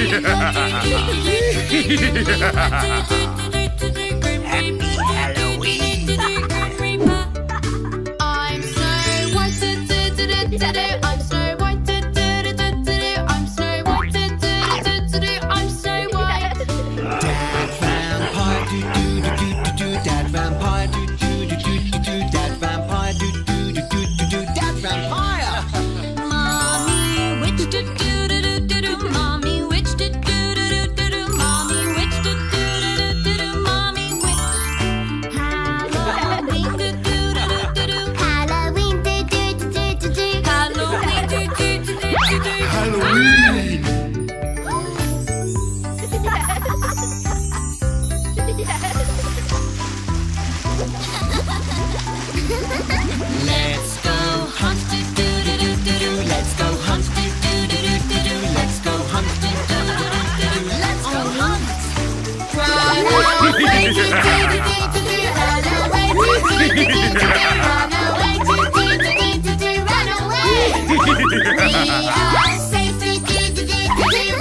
Halloween! I'm Snow White, I'm Snow White, I'm Snow White, I'm Snow White. Dad vampire, do do do do do do. Dad vampire, do do do do do do. Dad vampire, do do do do do do. Dad vampire. Mommy witch, do do do do do do. Mommy witch, do do do do do do. Mommy witch, do do do do do do. Mommy witch. Halloween, do do do do do. Halloween, do do do do do. Halloween, do do do do do. Halloween! Let's go hunt, do do do do do do. Let's go hunt, do do do do do do. Let's go hunt, do do do do do do. Let's go hunt. Run away, do do do do do. Run away, do do do do do. Run away, do do do do do. Run away. We are safe, do do do do do.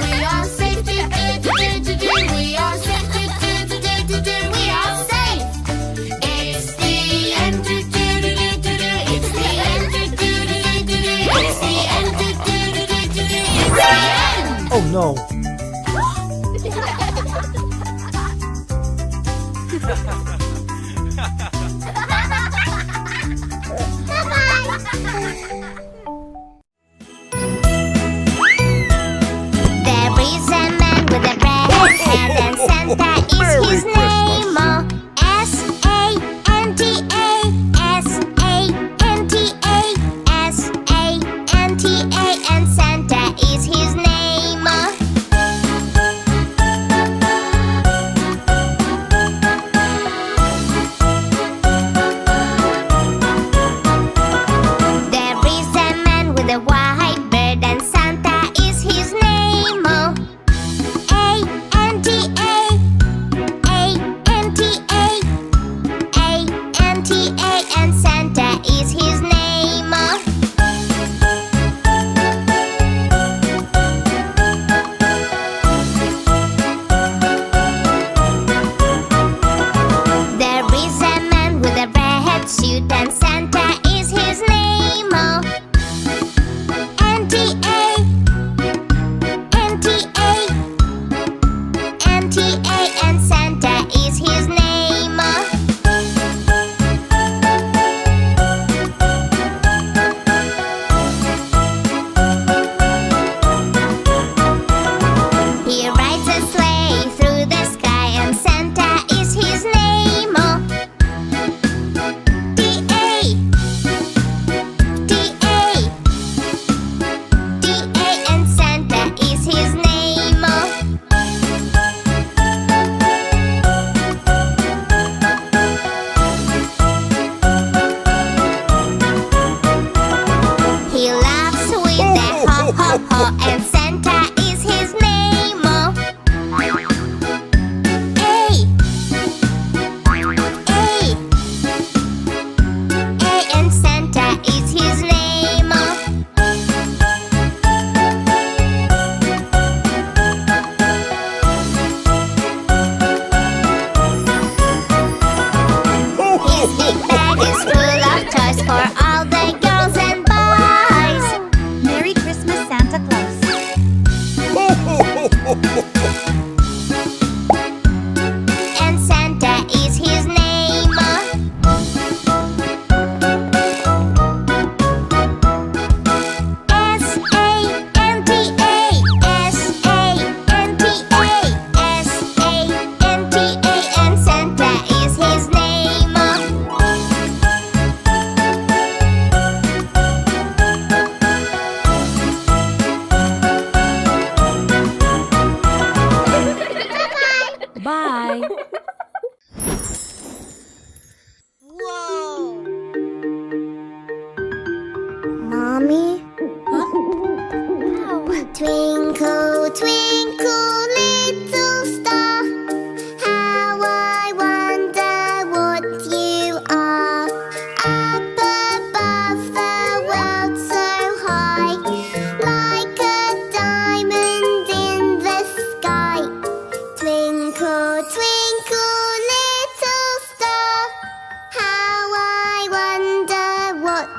We are safe, do do do do do. We are safe, do do do do do. We are safe. It's the end, do do do do do. It's the end, do do do do do. It's the end, do do do do do. It's the end. Oh no! There is a man with a red head and Santa is Merry his Christmas. name. Oh, S-A-N-T-A, S-A-N-T-A, S-A-N-T-A, and Santa is his name. Oh. There is a man with a white beard and Santa is his name. Oh, A-N-T-A, A-N-T-A, A-N-T-A, and Santa is his name. Oh. There is a man with a red suit and Santa is his name. Oh, N-T-A, N-T-A, N-T-A, and Santa is his name. Oh. He rides a sleigh through the sky and Santa is his name. Oh. D-A, D-A, D-A, and Santa is his name. Oh. He laughs with a ho ho ho and Santa is his name. Oh. A, A, and Santa is his name. Oh. His big bag is full of toys for all the girls and boys. Merry Christmas, Santa Claus. And Santa is his name. Oh. S-A-N-T-A, S-A-N-T-A, S-A-N-T-A, and Santa is his name. Oh.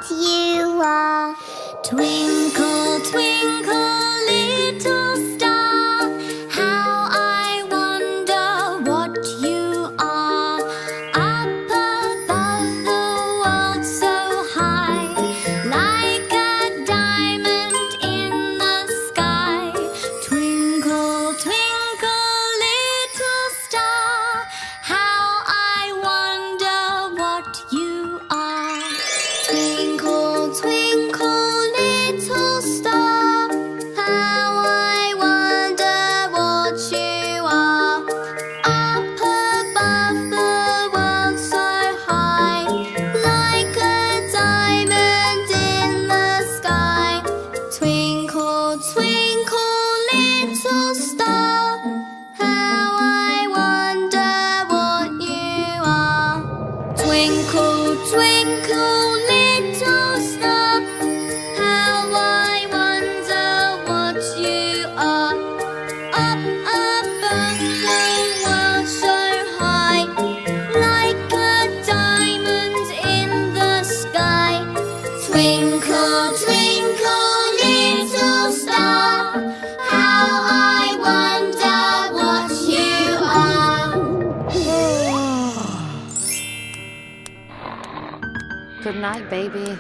what you are. Twinkle, twinkle, little star, how I wonder what you are. Up above the world so high, like a diamond in the sky. Twinkle, twinkle, little star, how I wonder what you are. Twinkle, twinkle, little star, how I wonder what you are. Up above the world so high, like a diamond in the sky. Twinkle, twinkle, little star, how I wonder what you are. Twinkle, twinkle, little star, how I wonder what you are. Up above the world so high, like a diamond in the sky. Twinkle, twinkle, little star, how I wonder what you are. Good night, baby.